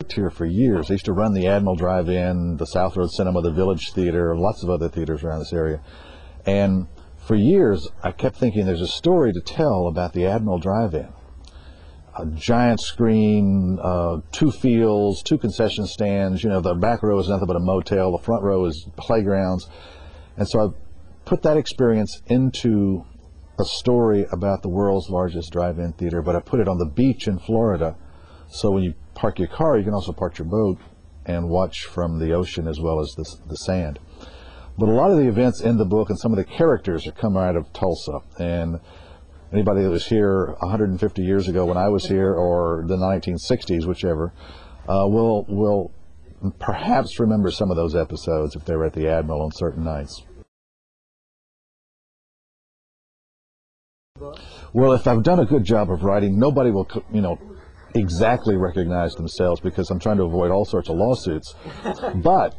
Here for years. I used to run the Admiral Drive in, the South Road Cinema, the Village Theater, lots of other theaters around this area. And for years, I kept thinking there's a story to tell about the Admiral Drive-In. A giant screen, 2 fields, 2 concession stands. You know, the back row is nothing but a motel. The front row is playgrounds. And so I put that experience into a story about the world's largest drive-in theater, but I put it on the beach in Florida. So when you park your car, you can also park your boat and watch from the ocean as well as the sand. But a lot of the events in the book and some of the characters are come out of Tulsa. And anybody that was here 150 years ago when I was here, or the 1960s, whichever, will perhaps remember some of those episodes if they were at the Admiral on certain nights. Well, if I've done a good job of writing, nobody will, exactly recognize themselves, because I'm trying to avoid all sorts of lawsuits. But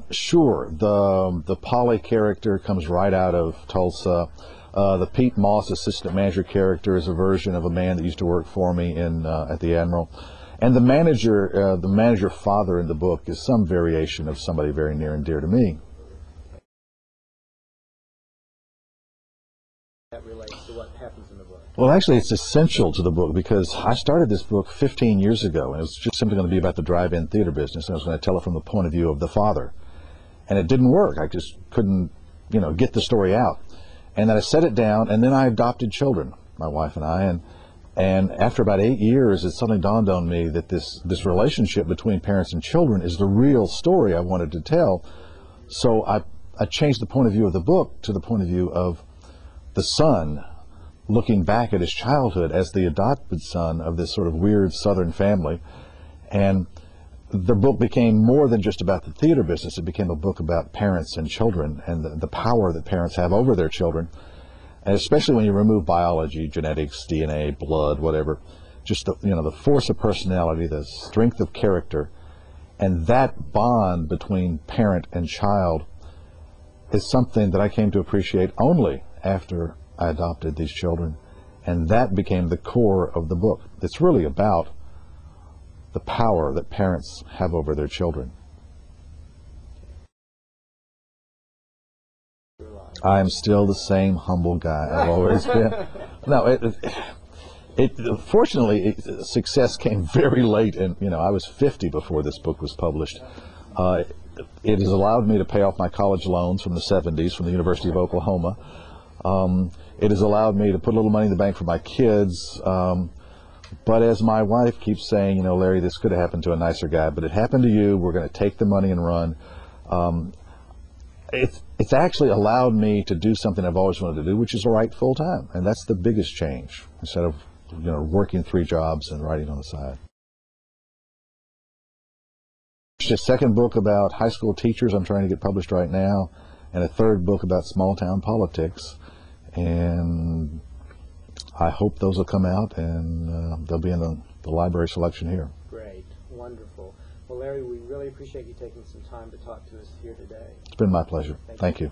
sure, the Polly character comes right out of Tulsa. The Pete Moss assistant manager character is a version of a man that used to work for me at the Admiral. And the manager father in the book is some variation of somebody very near and dear to me. That relates to what happens in the book. Well, actually, it's essential to the book, because I started this book 15 years ago, and it was just simply going to be about the drive-in theater business, and I was going to tell it from the point of view of the father. And it didn't work. I just couldn't, get the story out. And then I set it down, and then I adopted children, my wife and I, and after about 8 years, it suddenly dawned on me that this relationship between parents and children is the real story I wanted to tell. So I changed the point of view of the book to the point of view of the son looking back at his childhood as the adopted son of this sort of weird Southern family. And the book became more than just about the theater business. It became a book about parents and children, and the power that parents have over their children. And especially when you remove biology, genetics, DNA, blood, whatever, just the force of personality, the strength of character, and that bond between parent and child is something that I came to appreciate only after I adopted these children, and that became the core of the book. It's really about the power that parents have over their children. I am still the same humble guy I've always been. No, fortunately, success came very late, and I was 50 before this book was published. It has allowed me to pay off my college loans from the 70s from the University of Oklahoma. It has allowed me to put a little money in the bank for my kids. But as my wife keeps saying, Larry, this could have happened to a nicer guy, but it happened to you. We're going to take the money and run. It's actually allowed me to do something I've always wanted to do, which is write full time. And that's the biggest change, instead of working 3 jobs and writing on the side. There's a second book about high school teachers I'm trying to get published right now, and a third book about small town politics. And I hope those will come out, and they'll be in the library selection here. Great. Wonderful. Well, Larry, we really appreciate you taking some time to talk to us here today. It's been my pleasure. Thank you.